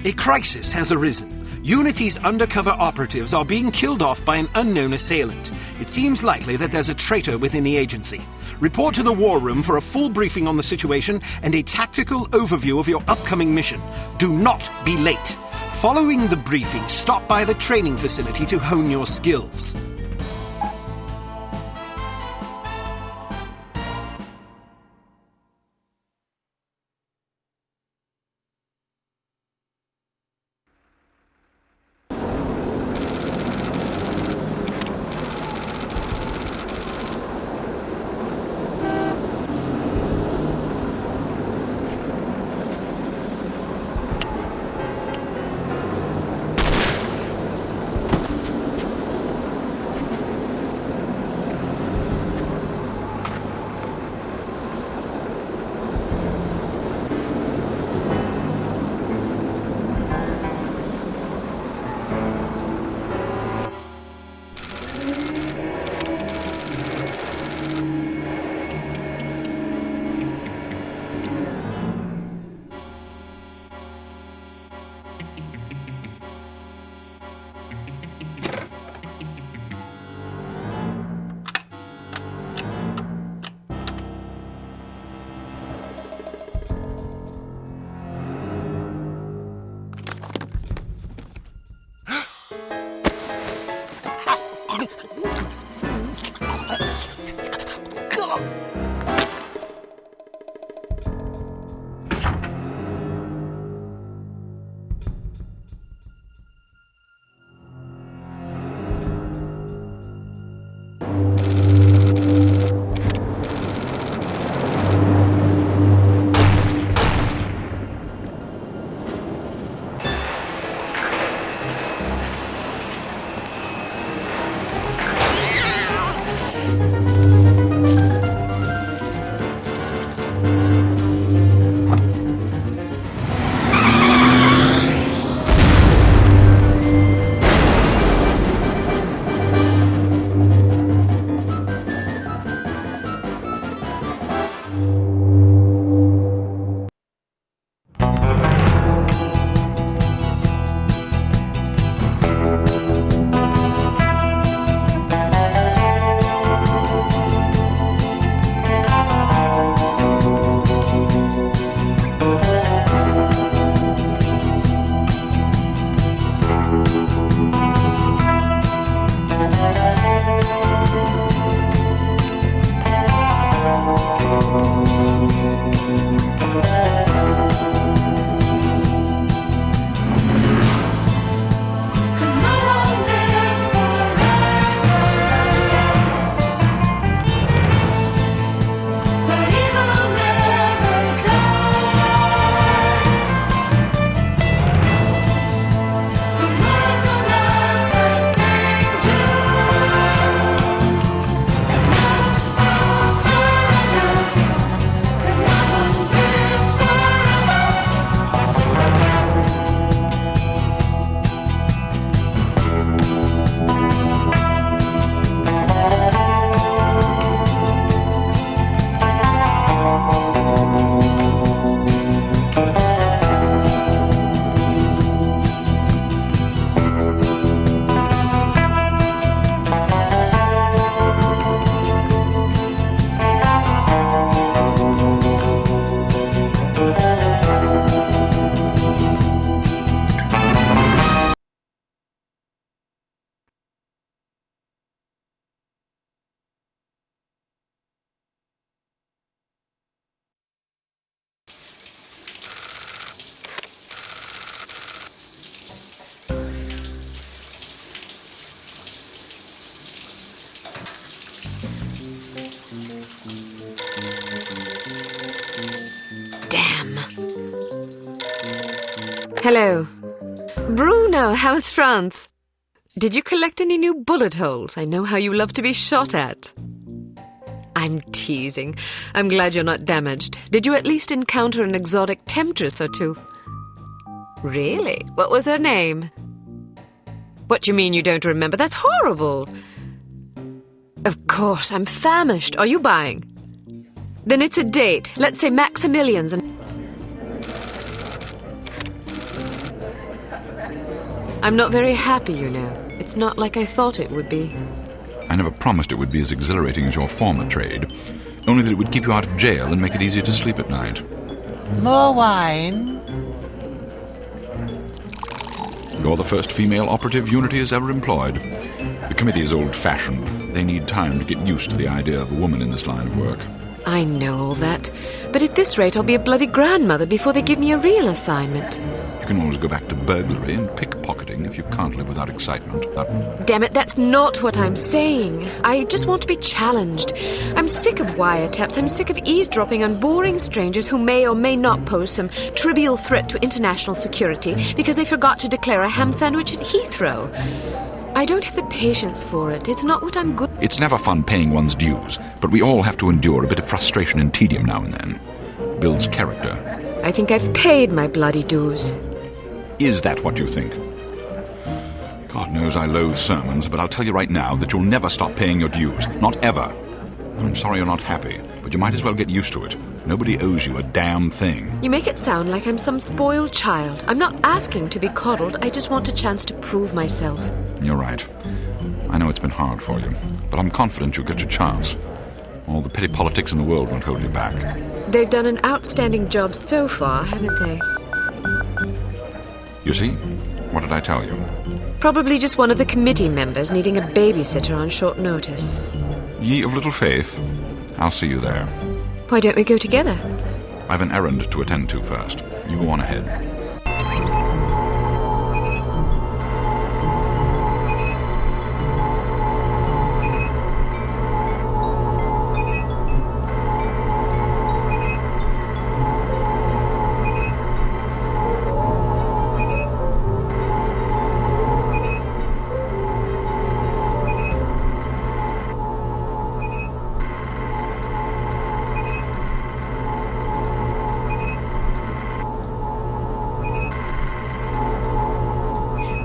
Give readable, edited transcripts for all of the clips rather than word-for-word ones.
A crisis has arisen. Unity's undercover operatives are being killed off by an unknown assailant. It seems likely that there's a traitor within the agency. Report to the war room for a full briefing on the situation and a tactical overview of your upcoming mission. Do not be late. Following the briefing, stop by the training facility to hone your skills. Damn. Hello. Bruno, how's France? Did you collect any new bullet holes? I know how you love to be shot at. I'm teasing. I'm glad you're not damaged. Did you at least encounter an exotic temptress or two? Really? What was her name? What do you mean you don't remember? That's horrible. Of course, I'm famished. Are you buying? Then it's a date. Let's say Maximilian's and... I'm not very happy, you know. It's not like I thought it would be. I never promised it would be as exhilarating as your former trade, only that it would keep you out of jail and make it easier to sleep at night. More wine? You're the first female operative Unity has ever employed. The committee is old-fashioned. They need time to get used to the idea of a woman in this line of work. I know all that. But at this rate, I'll be a bloody grandmother before they give me a real assignment. You can always go back to burglary and pickpocketing if you can't live without excitement. Damn it, that's not what I'm saying. I just want to be challenged. I'm sick of wiretaps. I'm sick of eavesdropping on boring strangers who may or may not pose some trivial threat to international security because they forgot to declare a ham sandwich at Heathrow. I don't have the patience for it. It's not what I'm good. It's never fun paying one's dues, but we all have to endure a bit of frustration and tedium now and then. Builds character. I think I've paid my bloody dues. Is that what you think? God knows I loathe sermons, but I'll tell you right now that you'll never stop paying your dues. Not ever. I'm sorry you're not happy, but you might as well get used to it. Nobody owes you a damn thing. You make it sound like I'm some spoiled child. I'm not asking to be coddled. I just want a chance to prove myself. You're right. I know it's been hard for you, but I'm confident you'll get your chance. All the petty politics in the world won't hold you back. They've done an outstanding job so far, haven't they? You see? What did I tell you? Probably just one of the committee members needing a babysitter on short notice. Ye of little faith. I'll see you there. Why don't we go together? I've an errand to attend to first. You go on ahead.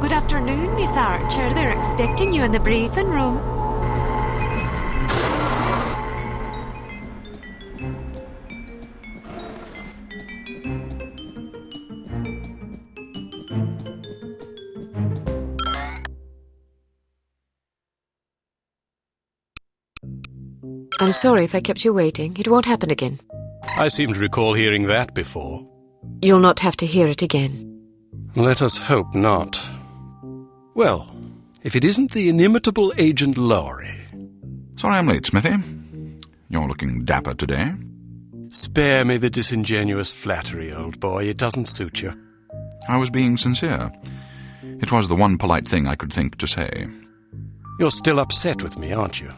Good afternoon, Miss Archer. They're expecting you in the briefing room. I'm sorry if I kept you waiting. It won't happen again. I seem to recall hearing that before. You'll not have to hear it again. Let us hope not. Well, if it isn't the inimitable Agent Lowry. Sorry I'm late, Smithy. You're looking dapper today. Spare me the disingenuous flattery, old boy. It doesn't suit you. I was being sincere. It was the one polite thing I could think to say. You're still upset with me, aren't you?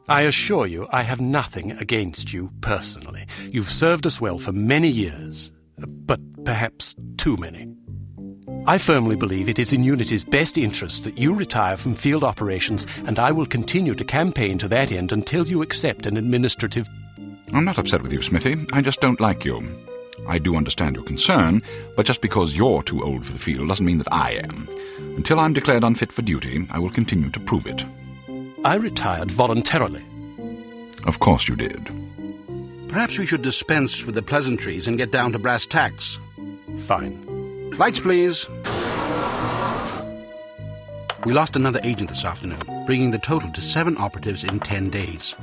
I assure you I have nothing against you personally. You've served us well for many years, but perhaps too many. I firmly believe it is in Unity's best interest that you retire from field operations, and I will continue to campaign to that end until you accept an administrative... I'm not upset with you, Smithy. I just don't like you. I do understand your concern, but just because you're too old for the field doesn't mean that I am. Until I'm declared unfit for duty, I will continue to prove it. I retired voluntarily. Of course you did. Perhaps we should dispense with the pleasantries and get down to brass tacks. Fine. Lights, please. We lost another agent this afternoon, bringing the total to 7 operatives in 10 days.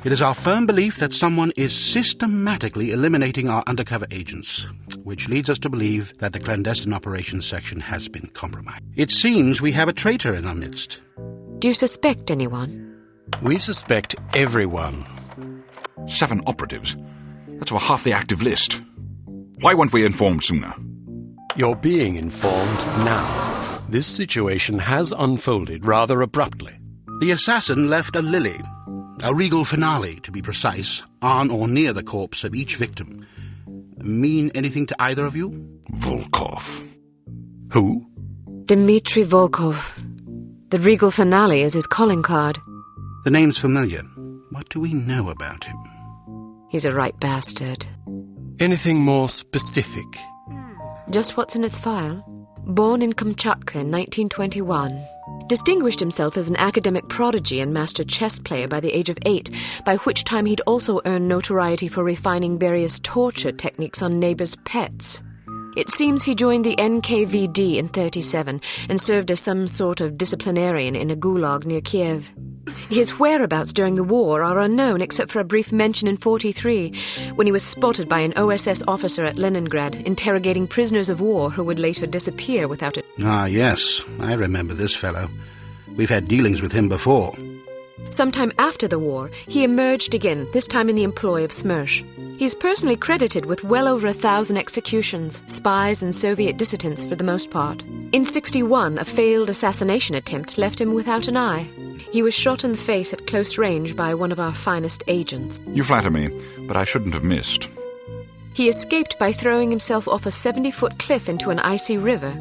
It is our firm belief that someone is systematically eliminating our undercover agents, which leads us to believe that the clandestine operations section has been compromised. It seems we have a traitor in our midst. Do you suspect anyone? We suspect everyone. 7 operatives. That's over half the active list. Why weren't we informed sooner? You're being informed now. This situation has unfolded rather abruptly. The assassin left a lily, a regal finale to be precise, on or near the corpse of each victim. Mean anything to either of you? Volkov. Who? Dmitri Volkov. The regal finale is his calling card. The name's familiar. What do we know about him? He's a right bastard. Anything more specific? Just what's in his file. Born in Kamchatka in 1921. Distinguished himself as an academic prodigy and master chess player by the age of 8, by which time he'd also earned notoriety for refining various torture techniques on neighbors' pets. It seems he joined the NKVD in 1937 and served as some sort of disciplinarian in a gulag near Kiev. His whereabouts during the war are unknown except for a brief mention in 1943 when he was spotted by an OSS officer at Leningrad interrogating prisoners of war who would later disappear without it. Ah, yes, I remember this fellow. We've had dealings with him before. Sometime after the war, he emerged again, this time in the employ of Smersh. He's personally credited with well over 1,000 executions, spies and Soviet dissidents for the most part. In 1961, a failed assassination attempt left him without an eye. He was shot in the face at close range by one of our finest agents. You flatter me, but I shouldn't have missed. He escaped by throwing himself off a 70-foot cliff into an icy river.